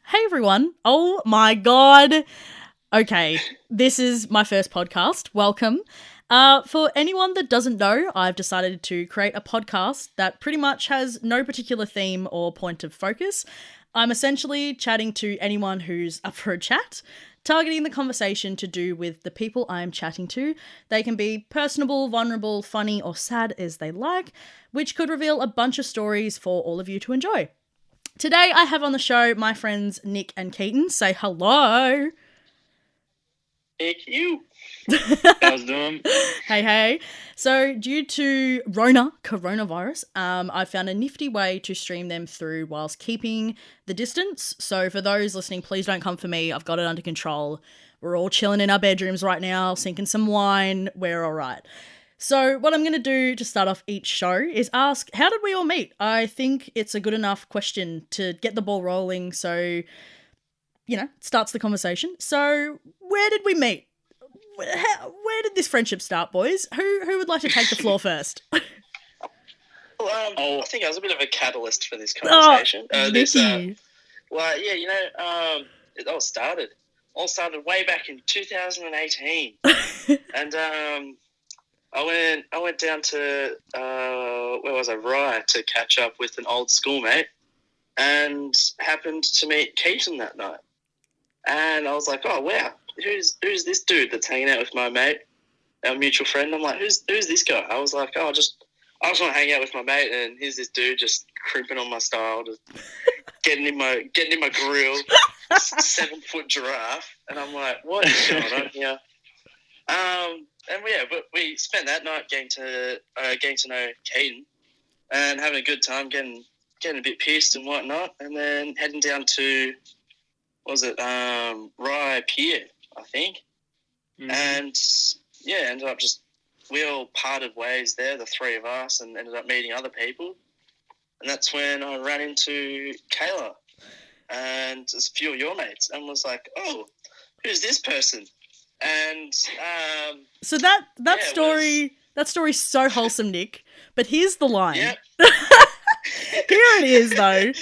Hey everyone. Oh my god. Okay, this is my first podcast. Welcome. For anyone that doesn't know, I've decided to create a podcast that pretty much has no particular theme or point of focus. I'm essentially chatting to anyone who's up for a chat, targeting the conversation to do with the people I'm chatting to. They can be personable, vulnerable, funny, or sad as they like, which could reveal a bunch of stories for all of you to enjoy. Today I have on the show my friends Nick and Keaton. Say hello. Thank you. How's it doing? Hey. So due to coronavirus, I found a nifty way to stream them through whilst keeping the distance. So for those listening, please don't come for me. I've got it under control. We're all chilling in our bedrooms right now, sinking some wine. We're all right. So what I'm going to do to start off each show is ask, how did we all meet? I think it's a good enough question to get the ball rolling so, it starts the conversation. So where did we meet? Where did this friendship start, boys? Who would like to take the floor first? Well, I think I was a bit of a catalyst for this conversation. Nicky. It all started way back in 2018. And I went down to where was I? Rye to catch up with an old schoolmate, and happened to meet Keaton that night. And I was like, oh wow, who's this dude that's hanging out with my mate, our mutual friend? I'm like, who's this guy? I was like, I just want to hang out with my mate, and here's this dude just crimping on my style, just getting in my grill, 7-foot giraffe, and I'm like, what is going on here? But we spent that night getting to know Keaton and having a good time, getting a bit pissed and whatnot, and then heading down to Rye Pier, I think, and ended up we all parted ways there, the three of us, and ended up meeting other people, and that's when I ran into Kayla and a few of your mates, and was like, oh, who's this person? And so that story's so wholesome, Nick. But here's the line. Yep. Here it is, though.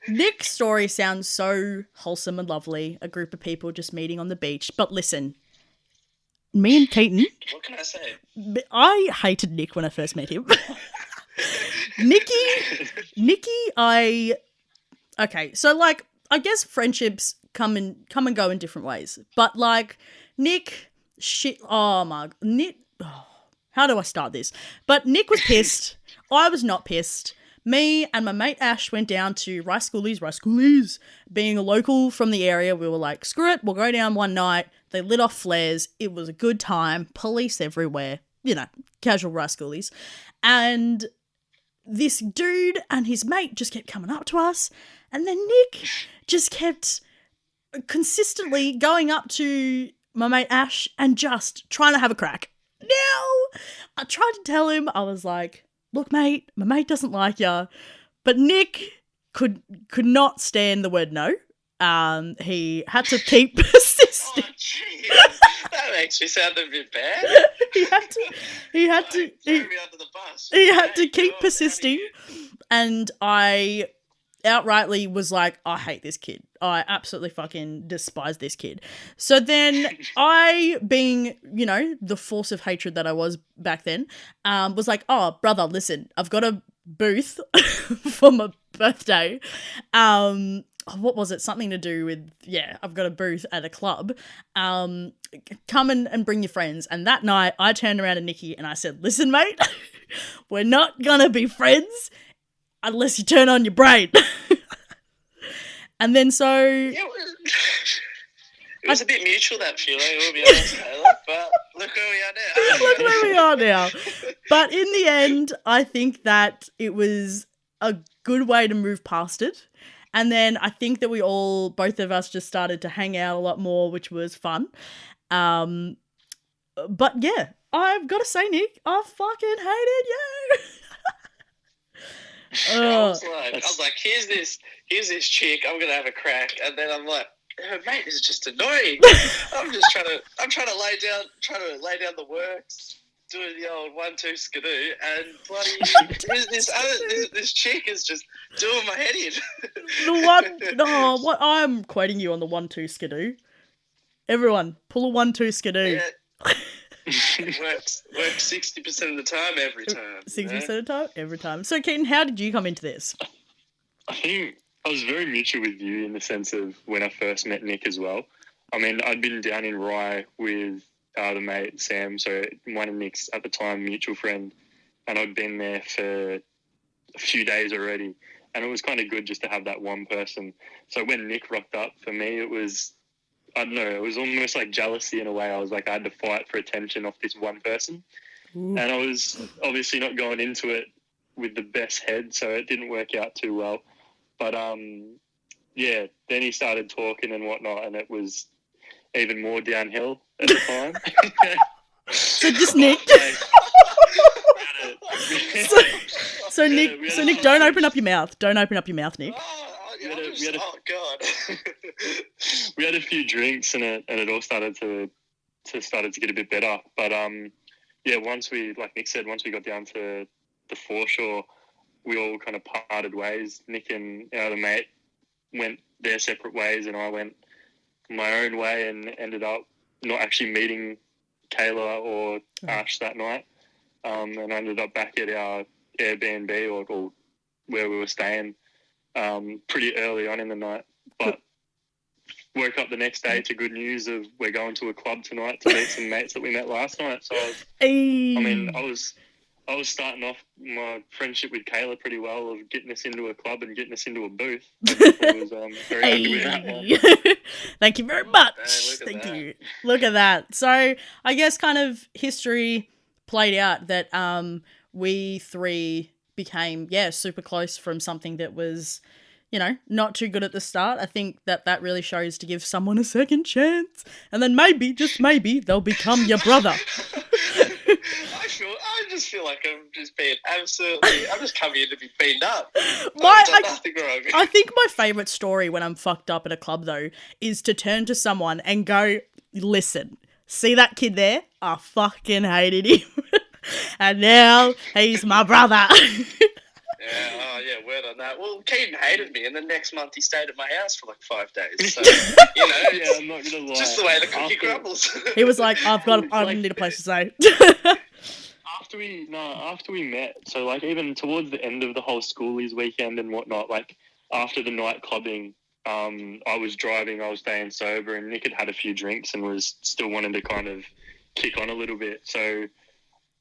Nick's story sounds so wholesome and lovely. A group of people just meeting on the beach. But listen, me and Keaton. What can I say? I hated Nick when I first met him. Nicky. Okay, so like I guess friendships come and go in different ways. But like Nick, how do I start this? But Nick was pissed. I was not pissed. Me and my mate Ash went down to Rice Schoolies. Being a local from the area, we were like, screw it, we'll go down one night. They lit off flares. It was a good time. Police everywhere. Casual Rice Schoolies. And this dude and his mate just kept coming up to us. And then Nick just kept consistently going up to my mate Ash and just trying to have a crack. Now, I tried to tell him, I was like, look, mate, my mate doesn't like ya. But Nick could not stand the word no. He had to keep persisting. Oh, geez. That makes me sound a bit bad. He had to throw me under the bus. He had to keep persisting, and I outrightly was like, I hate this kid. I absolutely fucking despise this kid. So then I, being, the force of hatred that I was back then, was like, oh, brother, listen, I've got a booth for my birthday. What was it? Something to do with, I've got a booth at a club. Come and bring your friends. And that night I turned around to Nikki and I said, listen, mate, we're not going to be friends unless you turn on your brain. And then so... It was a bit mutual, that feeling, we'll be honest, Kayla, but look where we are now. Look where we are now. But in the end, I think that it was a good way to move past it. And then I think that both of us just started to hang out a lot more, which was fun. But yeah, I've got to say, Nick, I fucking hated you. I was like, here's this chick, I'm gonna have a crack, and then I'm like, her mate is just annoying. I'm trying to lay down the works, doing the old 1-2 skidoo, and bloody this chick is just doing my head in. What I'm quoting you on the 1-2 skidoo. Everyone, pull a 1-2 skidoo. Yeah. works 60% of the time every time. 60% of the time every time. So, Keaton, how did you come into this? I think I was very mutual with you in the sense of when I first met Nick as well. I mean, I'd been down in Rye with the mate Sam, so one of Nick's at the time mutual friend, and I'd been there for a few days already, and it was kind of good just to have that one person. So when Nick rocked up, for me it was, I don't know, it was almost like jealousy in a way. I was like, I had to fight for attention off this one person. Ooh. And I was obviously not going into it with the best head, so it didn't work out too well. But yeah, then he started talking and whatnot, and it was even more downhill at the time. So just Nick. So Nick, don't open up your mouth. Don't open up your mouth, Nick. Oh God. We had a few drinks and it all started to get a bit better. But yeah, once we, like Nick said, once we got down to the foreshore, we all kind of parted ways. Nick and our other mate went their separate ways, and I went my own way and ended up not actually meeting Kayla or Ash that night. And I ended up back at our Airbnb or where we were staying pretty early on in the night. But woke up the next day to good news of we're going to a club tonight to meet some mates that we met last night. So I was starting off my friendship with Kayla pretty well, of getting us into a club and getting us into a booth. I was very happy with that one. Thank you very much. Thank you. Look at that. So I guess kind of history played out that we three became, super close from something that was, not too good at the start. I think that really shows to give someone a second chance. And then maybe, just maybe, they'll become your brother. I just feel like I'm just coming here to be beaten up. Nothing wrong. I think my favourite story when I'm fucked up at a club, though, is to turn to someone and go, listen, see that kid there? I fucking hated him. And now he's my brother. Yeah, word on that. Well, Keaton hated me, and the next month he stayed at my house for like 5 days. So, yeah, I'm not gonna lie. Just the way the cookie crumbles. He was like, I need a place to stay. After we met, so like even towards the end of the whole schoolies weekend and whatnot, like after the night clubbing, I was driving, I was staying sober, and Nick had a few drinks and was still wanting to kind of kick on a little bit. So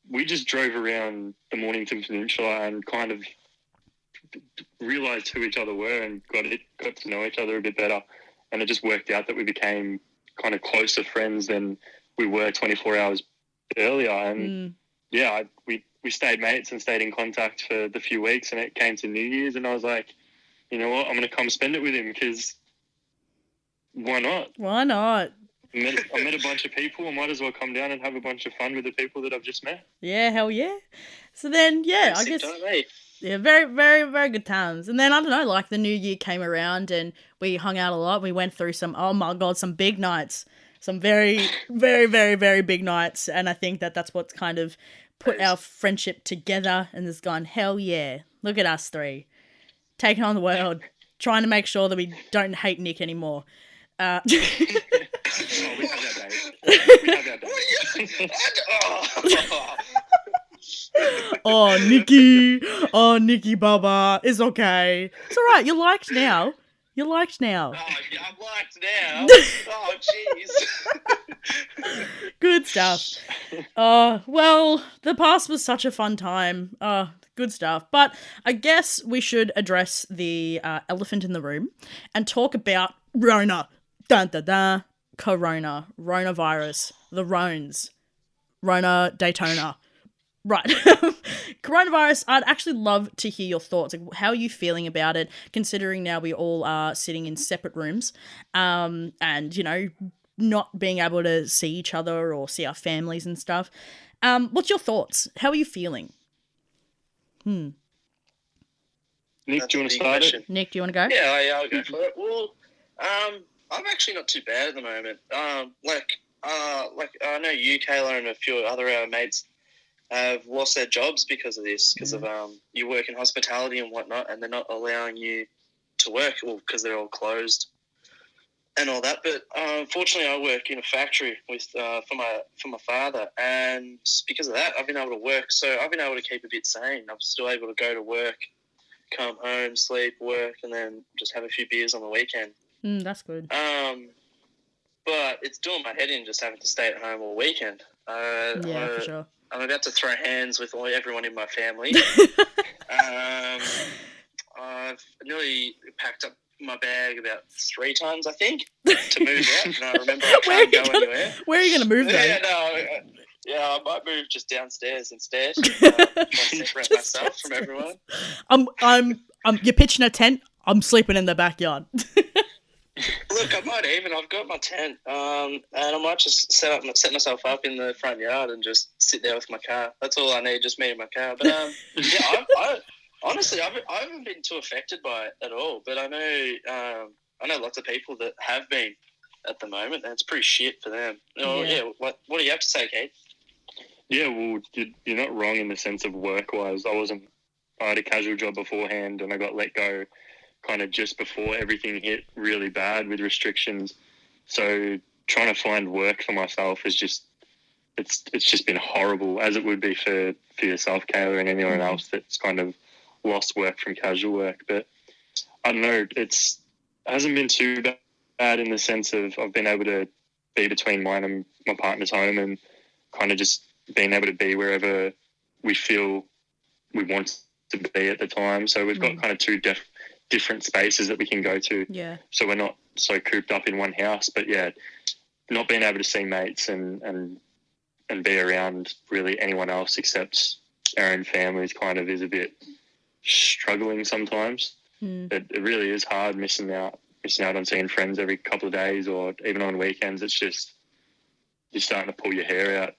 we just drove around the Mornington Peninsula and kind of realised who each other were and got to know each other a bit better. And it just worked out that we became kind of closer friends than we were 24 hours earlier. And yeah, we stayed mates and stayed in contact for the few weeks, and it came to New Year's and I was like, you know what, I'm going to come spend it with him because why not? Why not? I met a bunch of people. I might as well come down and have a bunch of fun with the people that I've just met. Yeah, hell yeah. So then, yeah, I guess... Yeah, very, very, very good times. And then, I don't know, like the new year came around and we hung out a lot. We went through some big nights. Some very, very, very, very big nights. And I think that's what's kind of put our friendship together and has gone, hell yeah, look at us three. Taking on the world, trying to make sure that we don't hate Nick anymore. We have that day. Oh, Nikki Baba. It's okay. It's all right. You're liked now. Oh, yeah, I'm liked now. Oh, jeez. Good stuff. Well, the past was such a fun time. Good stuff. But I guess we should address the elephant in the room and talk about Rona. Dun, dun, dun. Corona. Ronavirus. The Rones. Rona Daytona. Right. Coronavirus, I'd actually love to hear your thoughts. Like, how are you feeling about it, considering now we all are sitting in separate rooms and, not being able to see each other or see our families and stuff. What's your thoughts? How are you feeling? Nick, do you want to start it? Nick, do you want to go? Yeah, I'll go for it. Well, I'm actually not too bad at the moment. I know you, Kayla, and a few other mates have lost their jobs because of this, because of you work in hospitality and whatnot, and they're not allowing you to work, because they're all closed and all that. But unfortunately, I work in a factory with for my father, and because of that, I've been able to work. So I've been able to keep a bit sane. I'm still able to go to work, come home, sleep, work, and then just have a few beers on the weekend. That's good. But it's doing my head in just having to stay at home all weekend. For sure. I'm about to throw hands with everyone in my family. I've nearly packed up my bag about 3 times, I think, to move out. And I remember I can't go anywhere. Where are you going to move, though? I might move just downstairs instead. Separate myself from everyone. You're pitching a tent. I'm sleeping in the backyard. Look, I might even. I've got my tent, and I might just set myself up in the front yard and just sit there with my car. That's all I need, just me and my car. But honestly, I haven't been too affected by it at all. But I know lots of people that have been at the moment, and it's pretty shit for them. What do you have to say, Kate? Yeah, well, you're not wrong in the sense of work-wise. I had a casual job beforehand, and I got let go kind of just before everything hit really bad with restrictions. So trying to find work for myself is just, it's just been horrible, as it would be for yourself, Kayla, and anyone else that's kind of lost work from casual work. But I don't know, it hasn't been too bad in the sense of I've been able to be between mine and my partner's home, and kind of just being able to be wherever we feel we want to be at the time. So we've got kind of 2 different spaces that we can go to. Yeah. So we're not so cooped up in one house. But yeah, not being able to see mates and be around really anyone else except our own families kind of is a bit struggling sometimes. It really is hard missing out on seeing friends every couple of days, or even on weekends. It's just, you're starting to pull your hair out.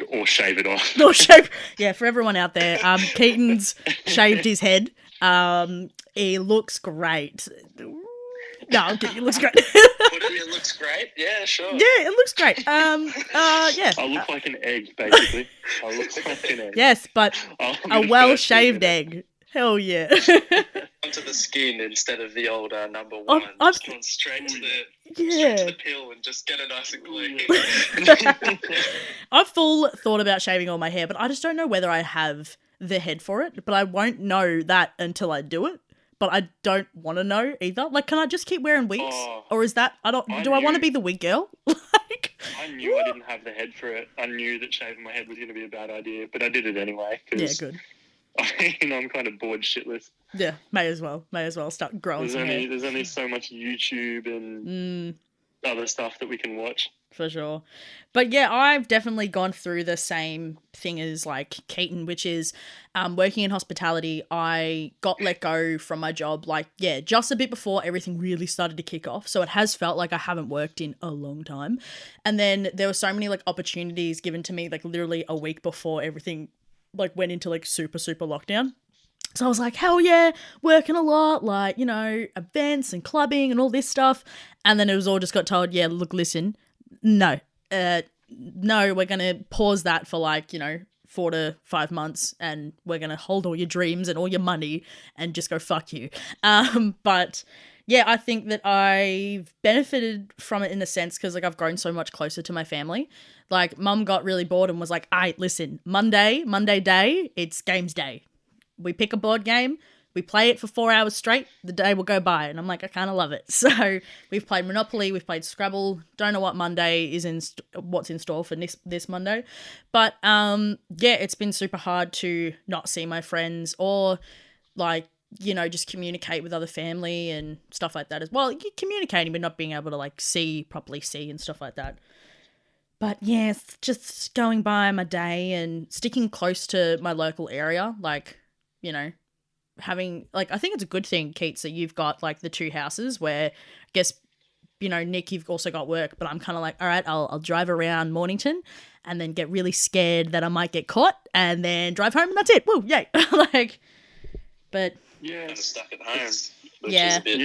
Or shave it off. Yeah, for everyone out there, Keaton's shaved his head. He looks great. No, I'm kidding. It looks great. It looks great. Yeah, sure. Yeah, it looks great. Yeah. I look like an egg, basically. I look like an egg. Yes, but a well-shaved egg. Hell yeah. Onto the skin instead of the old number 1. Just going straight to the peel and just get it nice and clean. I've full thought about shaving all my hair, but I just don't know whether I have the head for it. But I won't know that until I do it. But I don't want to know either. Like, can I just keep wearing wigs? Or is that, I want to be the wig girl? I knew I didn't have the head for it. I knew that shaving my head was going to be a bad idea, but I did it anyway. Yeah, good. I'm kind of bored shitless. Yeah, may as well start growing some hair. There's only so much YouTube and other stuff that we can watch. For sure. But yeah, I've definitely gone through the same thing as like Keaton, which is working in hospitality. I got let go from my job just a bit before everything really started to kick off. So it has felt like I haven't worked in a long time. And then there were so many like opportunities given to me like literally a week before everything like went into like super lockdown. So I was like, hell yeah, working a lot, like, you know, events and clubbing and all this stuff. And then it was all just got told, yeah, look, listen, no, we're going to pause that for like, you know, 4 to 5 months, and we're going to hold all your dreams and all your money and just go fuck you. But yeah, I think that I've benefited from it in a sense because like I've grown so much closer to my family. Like mum got really bored and was like, listen, Monday day, it's games day. We pick a board game, we play it for 4 hours straight, the day will go by. And I'm like, I kind of love it. So we've played Monopoly, we've played Scrabble. Don't know what Monday is what's in store for this Monday. But it's been super hard to not see my friends or like, you know, just communicate with other family and stuff like that as well. You're communicating, but not being able to like properly see and stuff like that. But yeah, it's just going by my day and sticking close to my local area. Like, you know, having like, I think it's a good thing, Keats, that you've got like the 2 houses where I guess, you know, Nick, you've also got work, but I'm kind of like, all right, I'll drive around Mornington and then get really scared that I might get caught and then drive home and that's it. Woo, yay. But yeah, kind of stuck at home. Which yeah. Is a bit,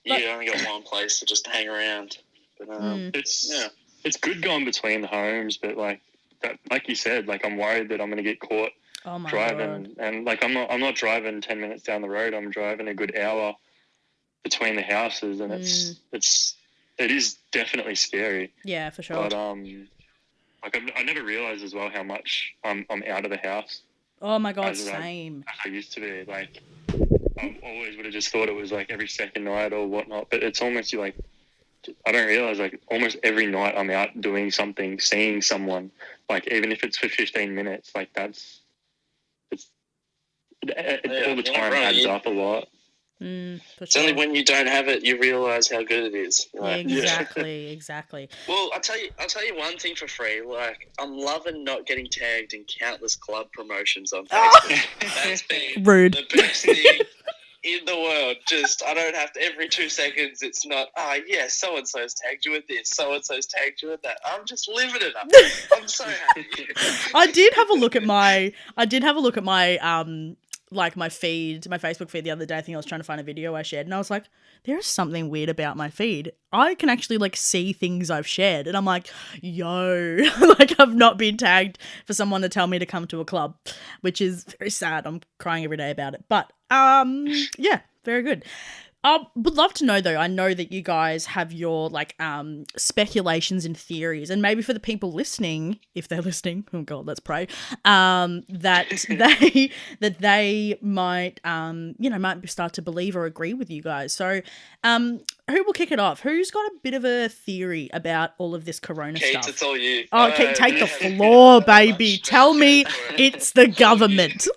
yeah. You only got one place to just hang around. But it's good going between the homes, but like that, like you said, like I'm worried that I'm going to get caught Oh my driving, God. and like I'm not driving 10 minutes down the road. I'm driving a good hour between the houses, and it is definitely scary. Yeah, for sure. But like I never realized as well how much I'm out of the house. Oh my God, as same. I used to be. Like I always would have just thought it was like every second night or whatnot, but it's almost like I don't realize like almost every night I'm out doing something, seeing someone. Like even if it's for 15 minutes, like it's all the time adds up a lot. For It's sure. only when you don't have it you realise how good it is. Yeah, exactly. Well, I'll tell you one thing for free. Like, I'm loving not getting tagged in countless club promotions on Facebook. That's been Rude. the best thing in the world. Just, I don't have to, every 2 seconds, it's not, yeah, so-and-so's tagged you with this, so-and-so's tagged you with that. I'm just living it up. I'm so happy. I did have a look at my like my feed, my Facebook feed the other day. I think I was trying to find a video I shared, and I was like, there is something weird about my feed. I can actually like see things I've shared, and I'm like, yo, like I've not been tagged for someone to tell me to come to a club, which is very sad. I'm crying every day about it. But yeah, very good. Would love to know though. I know that you guys have your like speculations and theories, and maybe for the people listening, if they're listening, oh God, let's pray. That they might might start to believe or agree with you guys. So, who will kick it off? Who's got a bit of a theory about all of this corona Kate, stuff? it's all you. Oh, okay, take the floor, baby. Tell me it's the government.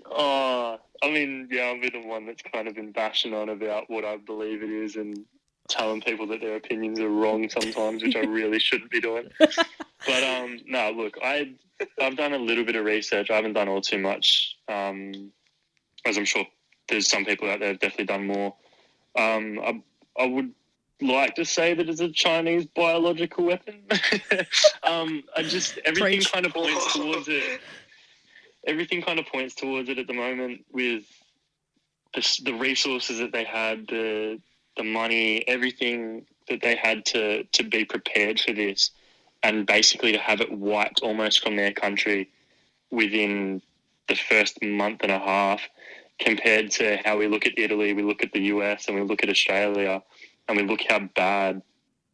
Oh, I mean, yeah, I'll be the one that's kind of been bashing on about what I believe it is and telling people that their opinions are wrong sometimes, which I really shouldn't be doing. But no, look, I've done a little bit of research. I haven't done all too much, as I'm sure there's some people out there have definitely done more. I would like to say that it's a Chinese biological weapon. Everything kind of points towards it. Everything kind of points towards it at the moment with the resources that they had, the money, everything that they had to be prepared for this, and basically to have it wiped almost from their country within the first month and a half, compared to how we look at Italy, we look at the US, and we look at Australia, and we look how bad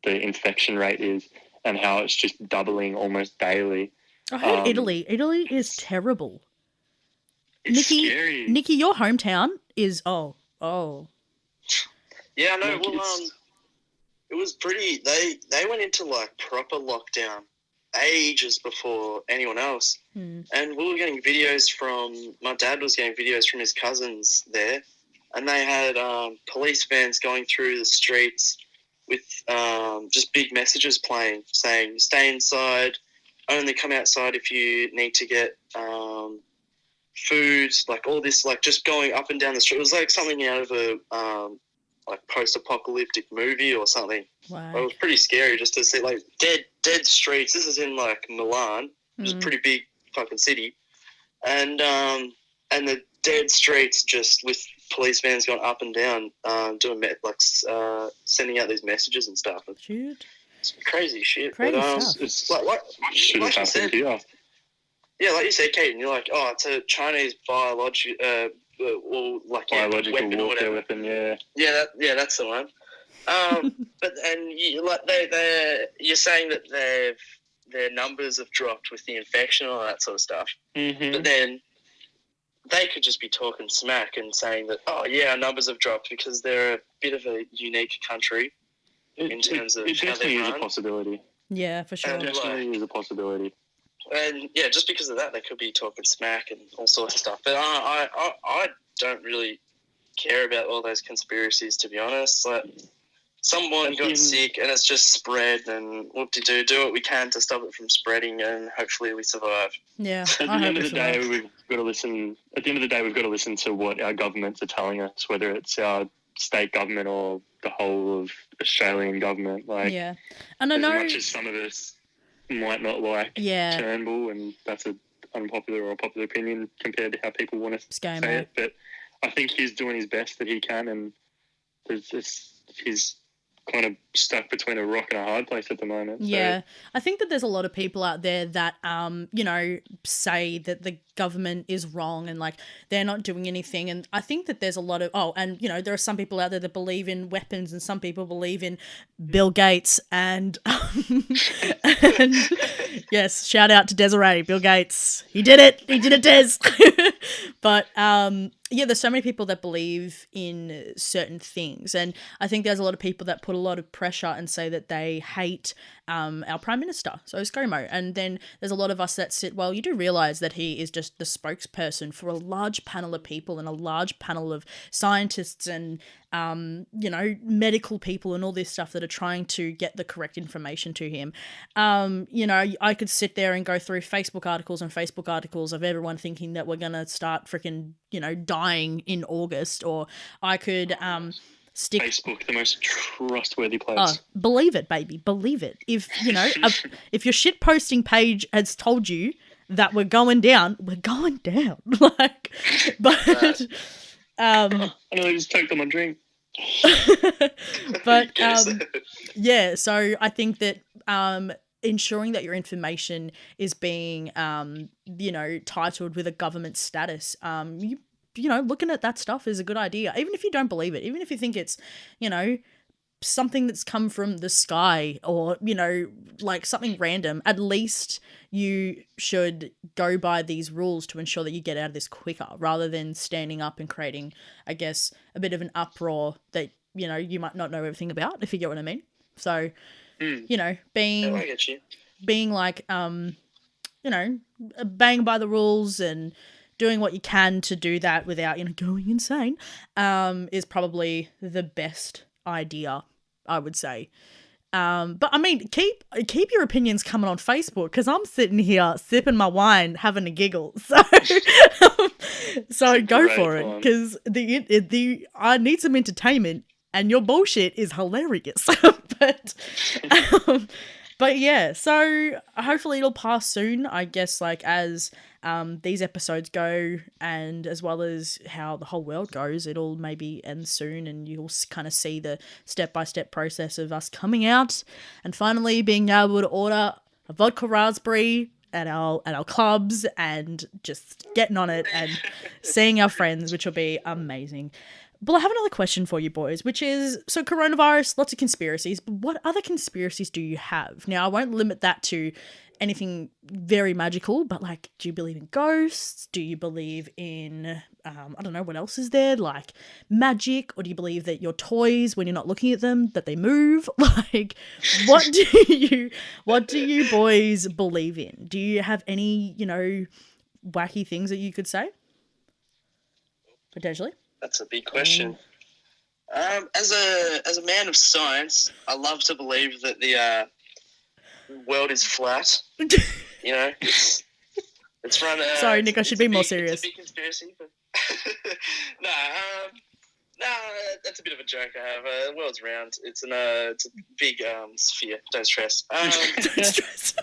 the infection rate is and how it's just doubling almost daily. I heard Italy. Italy is terrible. It's scary. Nikki, your hometown is oh. Yeah, I know. Well, it was pretty. They went into like proper lockdown ages before anyone else, and we were getting videos from. My dad was getting videos from his cousins there, and they had police vans going through the streets with just big messages playing saying "Stay inside, only come outside if you need to get food." Like all this, like just going up and down the street. It was like something out of a like post-apocalyptic movie or something. Wow. It was pretty scary just to see like dead streets. This is in like Milan, which is a pretty big fucking city, and the dead streets just with police vans going up and down, doing sending out these messages and stuff. Shoot. It's crazy shit. Crazy but, stuff. It's like should have happened here. Yeah, like you said, Keaton, you're like, oh, it's a Chinese biological warfare weapon, yeah. Yeah, that's the one. But you're saying that their numbers have dropped with the infection and all that sort of stuff. Mm-hmm. But then they could just be talking smack and saying that, oh yeah, our numbers have dropped because they're a bit of a unique country in terms of it how they definitely is run. a possibility. Yeah, for sure. It definitely is a possibility. And yeah, just because of that, they could be talking smack and all sorts of stuff. But I don't really care about all those conspiracies, to be honest. Like, someone got sick and it's just spread, and whoop-de-doo, do what we can to stop it from spreading, and hopefully we survive. Yeah. At the end of the day, we've got to listen. At the end of the day, we've got to listen to what our governments are telling us, whether it's our state government or the whole of Australian government. Like, yeah, and I know as much as some of us might not like Turnbull, and that's an unpopular or a popular opinion compared to how people want to say it, but I think he's doing his best that he can, and he's kind of stuck between a rock and a hard place at the moment. Yeah, So, I think that there's a lot of people out there that, you know, say that the government is wrong and like they're not doing anything. And I think that there's a lot of, and you know, there are some people out there that believe in weapons and some people believe in Bill Gates and, and yes, shout out to Desiree, Bill Gates. He did it, Des. But, yeah, there's so many people that believe in certain things. And I think there's a lot of people that put a lot of pressure and say that they hate our Prime Minister, so ScoMo. And then there's a lot of us that sit, well, you do realise that he is just the spokesperson for a large panel of people and a large panel of scientists and, you know, medical people and all this stuff that are trying to get the correct information to him. You know, I could sit there and go through Facebook articles of everyone thinking that we're going to start freaking, you know, dying in August, or I could stick Facebook, the most trustworthy place. Oh, believe it, baby, believe it. If you know, if your shit posting page has told you that we're going down, we're going down. Like, but I know I just choked on my drink. but yeah. So I think that ensuring that your information is being you know, titled with a government status, you know, looking at that stuff is a good idea. Even if you don't believe it, even if you think it's, you know, something that's come from the sky or, you know, like something random, at least you should go by these rules to ensure that you get out of this quicker rather than standing up and creating, I guess, a bit of an uproar that, you know, you might not know everything about, if you get what I mean. So, you know, Yeah, I get you. being like, you know, bang by the rules and doing what you can to do that without, you know, going insane, is probably the best idea, I would say. But I mean, keep your opinions coming on Facebook, because I'm sitting here sipping my wine, having a giggle. So, so go for it, because the I need some entertainment, and your bullshit is hilarious. But yeah, so hopefully it'll pass soon, I guess, like as these episodes go, and as well as how the whole world goes, it'll maybe end soon, and you'll kind of see the step-by-step process of us coming out and finally being able to order a vodka raspberry at our clubs and just getting on it and seeing our friends, which will be amazing. But I have another question for you boys, which is, so coronavirus, lots of conspiracies, but what other conspiracies do you have? Now, I won't limit that to anything very magical, but like, do you believe in ghosts? Do you believe in, I don't know, what else is there? Like magic? Or do you believe that your toys, when you're not looking at them, that they move? Like, what do you boys believe in? Do you have any, you know, wacky things that you could say? Potentially? That's a big question. As a man of science, I love to believe that the world is flat. You know, it's run. Sorry, Nick, I should be more serious. It's a big conspiracy, but no, that's a bit of a joke. I have. The world's round. It's a big sphere. Don't stress. Don't stress.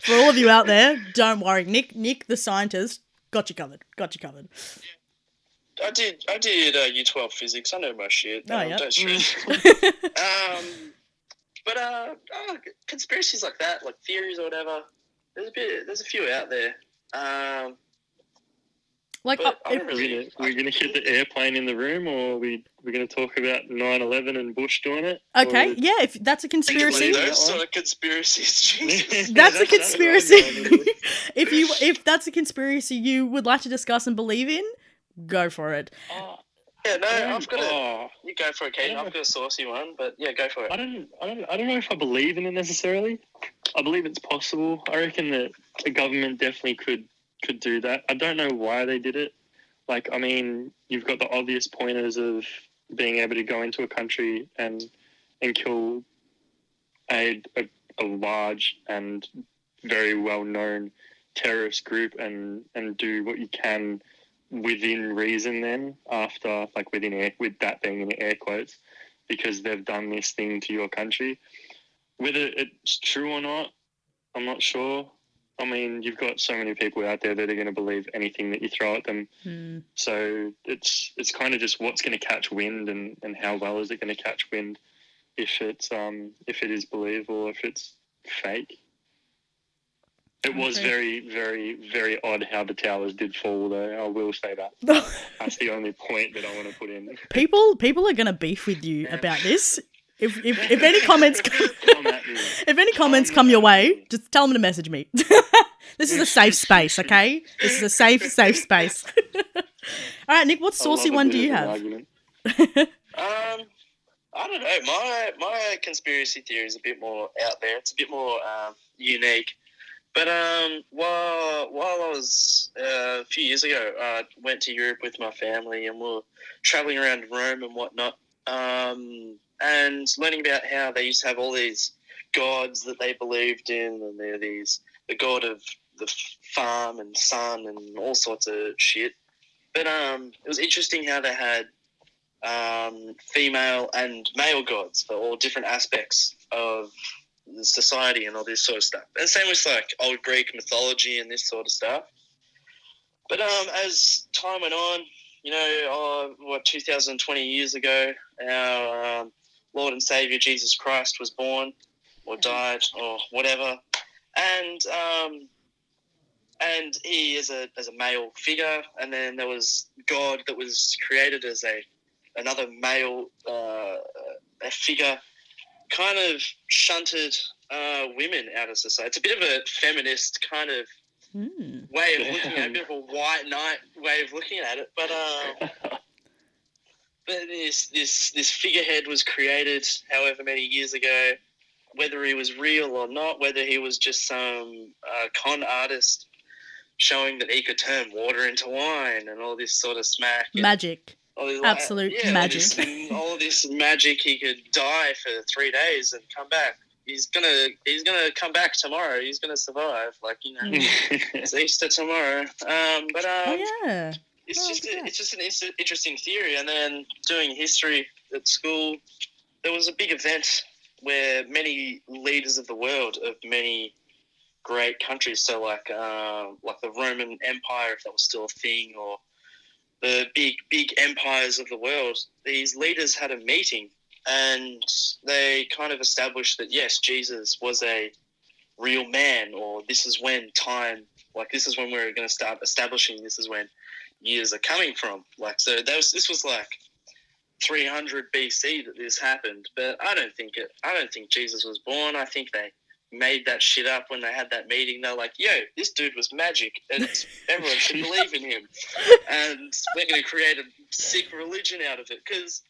For all of you out there, don't worry. Nick, the scientist, got you covered. I did Year 12 physics. I know my shit. Oh, yeah. Don't stress. But conspiracies like that, like theories or whatever, there's a few out there. Like, We're going to hit the airplane in the room, or we're going to talk about 9/11 and Bush doing it? Okay, or... yeah, if that's a conspiracy. Those sort of conspiracies, Jesus. That's a conspiracy. If that's a conspiracy you would like to discuss and believe in, go for it. Yeah, no, I've got a. You go for it, Kate. I've got a saucy one, but yeah, go for it. I don't know if I believe in it necessarily. I believe it's possible. I reckon that the government definitely could do that. I don't know why they did it. Like, I mean, you've got the obvious pointers of being able to go into a country and kill a large and very well known terrorist group and do what you can within reason then after, like with that being in air quotes, because they've done this thing to your country. Whether it's true or not, I'm not sure. I mean, you've got so many people out there that are going to believe anything that you throw at them. So it's kind of just what's going to catch wind and how well is it going to catch wind. if it is believable or if it's fake. It was very, very, very odd how the towers did fall, though. I will say that. That's the only point that I want to put in. People are gonna beef with you about this. If any comments if any comments come your way, just tell them to message me. This is a safe space, okay? This is a safe space. All right, Nick, what saucy one do you have? I don't know. My conspiracy theory is a bit more out there. It's a bit more unique. But while I was a few years ago, I went to Europe with my family and we were traveling around Rome and whatnot, and learning about how they used to have all these gods that they believed in, and they're the god of the farm and sun and all sorts of shit. But it was interesting how they had female and male gods for all different aspects of society and all this sort of stuff. And same with like old Greek mythology and this sort of stuff. But as time went on, 2020 years ago, our Lord and Savior Jesus Christ was born or died or whatever, and he is a male figure, and then there was God that was created as another male a figure. Kind of shunted women out of society. It's a bit of a feminist kind of way of looking at it, a bit of a white knight way of looking at it. But this figurehead was created however many years ago, whether he was real or not, whether he was just some con artist showing that he could turn water into wine and all this sort of smack. Magic. Absolute magic. All this magic. He could die for 3 days and come back. He's gonna come back tomorrow. He's gonna survive. It's Easter tomorrow. It's just an interesting theory. And then doing history at school, there was a big event where many leaders of the world of many great countries, so like the Roman Empire, if that was still a thing, or the big empires of the world, these leaders had a meeting and they kind of established that, yes, Jesus was a real man, or this is when this is when we're going to start establishing, this is when years are coming from. This was like 300 BC that this happened, but I don't think Jesus was born. I think they made that shit up when they had that meeting. They're like, yo, this dude was magic and everyone should believe in him, and we're going to create a sick religion out of it, because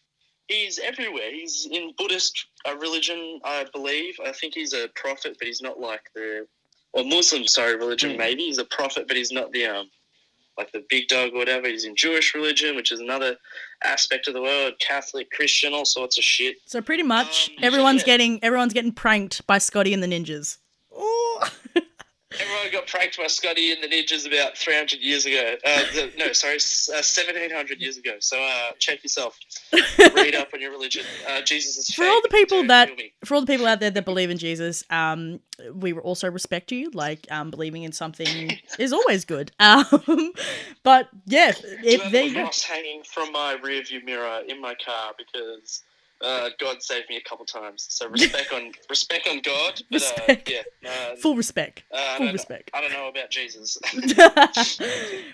he's everywhere. He's in Buddhist religion, I believe. I think he's a prophet, but he's not like Muslim religion. Maybe he's a prophet, but he's not the the big dog or whatever. He's in Jewish religion, which is another aspect of the world, Catholic, Christian, all sorts of shit. So pretty much everyone's getting pranked by Scotty and the Ninjas. Ooh. Everyone got pranked by Scotty and the Ninjas about 300 years ago. 1,700 years ago. So check yourself. Read up on your religion. Jesus is for fake. all the people out there that believe in Jesus, we also respect you. Believing in something is always good. But yeah, there you go. Moss hanging from my rearview mirror in my car because God saved me a couple times. So respect on God. But, respect. Full respect. Full respect. I don't know about Jesus.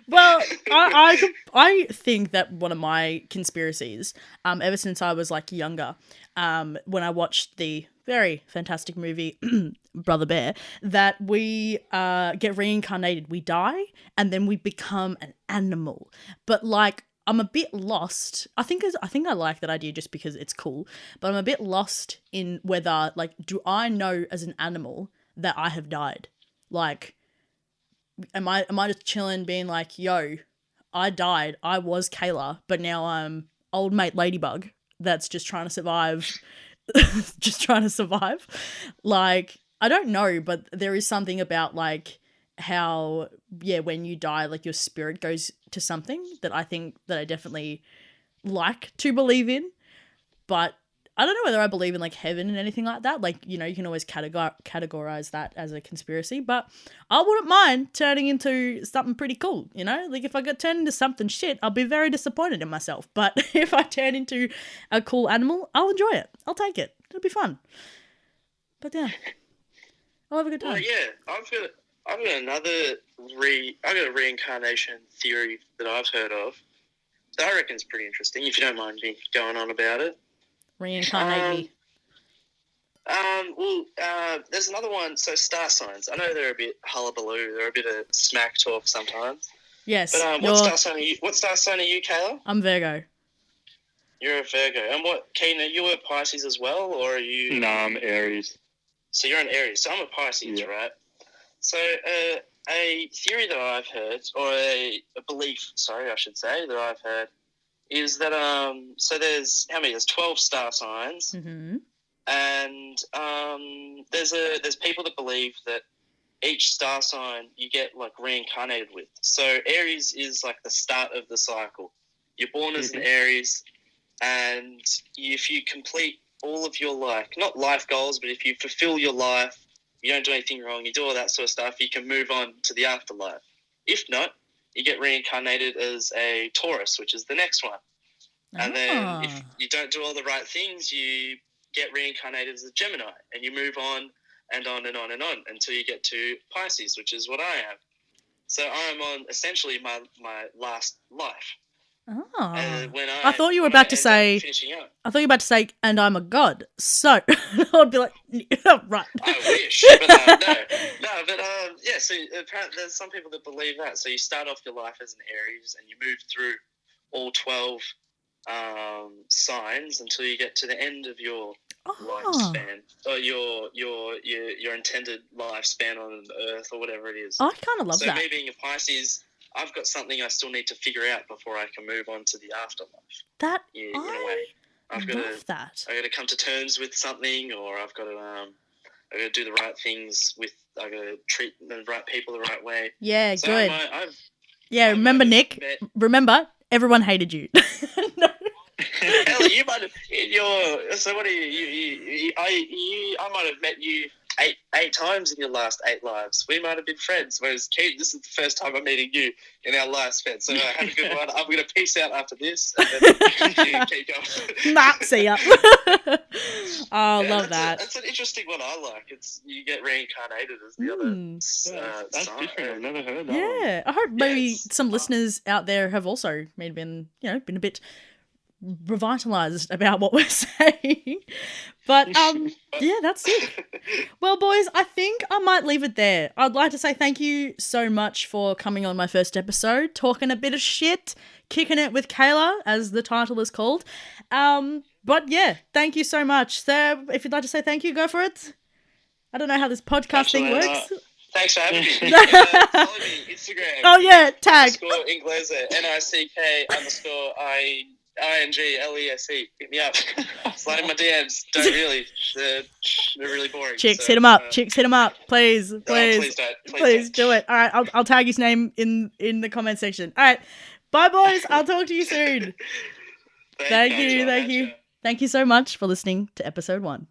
Well, I think that one of my conspiracies, ever since I was younger, when I watched the very fantastic movie Brother Bear, that we get reincarnated. We die and then we become an animal. But I'm a bit lost. I think I like that idea just because it's cool, but I'm a bit lost in whether do I know as an animal that I have died? Am I just chilling being yo, I died. I was Kayla, but now I'm old mate Ladybug that's just trying to survive. Just trying to survive. I don't know, but there is something about how when you die, your spirit goes to something that I think that I definitely like to believe in, but I don't know whether I believe in like heaven and anything like that. Like, you know, you can always categorize that as a conspiracy, but I wouldn't mind turning into something pretty cool, you know? Like if I got turned into something shit, I'll be very disappointed in myself. But if I turn into a cool animal, I'll enjoy it. I'll take it. It'll be fun. But yeah, I'll have a good time. Well, yeah, I've got a reincarnation theory that I've heard of. So I reckon it's pretty interesting, if you don't mind me going on about it. Reincarnate me. There's another one. So star signs. I know they're a bit hullabaloo. They're a bit of smack talk sometimes. Yes. But what star sign are you, Kayla? I'm Virgo. You're a Virgo. And what, Keaton, are you a Pisces as well, or are you? No, I'm Aries. So you're an Aries. So I'm a Pisces, right? So a theory that I've heard, or a belief, sorry, I should say, that I've heard, is that so there's 12 star signs, and there's people that believe that each star sign you get like reincarnated with. So Aries is like the start of the cycle. You're born as an Aries, and if you complete all of your not life goals, but if you fulfill your life, you don't do anything wrong, you do all that sort of stuff, you can move on to the afterlife. If not, you get reincarnated as a Taurus, which is the next one. And then if you don't do all the right things, you get reincarnated as a Gemini, and you move on and on and on and on until you get to Pisces, which is what I am. So I'm on essentially my last life. I thought you were about to say, and I'm a god. So I'd be like, right. I wish, but yeah. So apparently, there's some people that believe that. So you start off your life as an Aries, and you move through all 12 signs until you get to the end of your lifespan, or your intended lifespan on Earth, or whatever it is. I kind of love that. So me being a Pisces, I've got something I still need to figure out before I can move on to the afterlife. In a way. I've got to come to terms with something, or I've got to do the right things I've got to treat the right people the right way. Yeah, so good. Remember, Nick? Remember, everyone hated you. No. Hell, you might have. So what are you? I might have met you eight times in your last 8 lives. We might have been friends. Whereas Keaton, this is the first time I'm meeting you in our lifespan. So have a good one. I'm going to peace out after this, and then keep going. See ya. Love that. That's an interesting one. I like. It's you get reincarnated as the other. That's different. I've never heard that. Yeah, I hope maybe some listeners out there have also been a bit revitalized about what we're saying. But yeah, that's it. Well, boys, I think I might leave it there. I'd like to say thank you so much for coming on my first episode, talking a bit of shit, kicking it with Kayla, as the title is called. But yeah, thank you so much. So if you'd like to say thank you, go for it. I don't know how this podcast thing works. Thanks for having me. Follow me Instagram. Oh yeah, tag. _Inglese, NICK_INGLESE. Hit me up. Slide in my DMs. Don't really. They're really boring. Chicks, hit him up. Chicks, hit him up. Please. Please don't. Please do it. All right, I'll tag his name in the comment section. All right, bye, boys. I'll talk to you soon. Thank you. Thank you so much for listening to episode 1.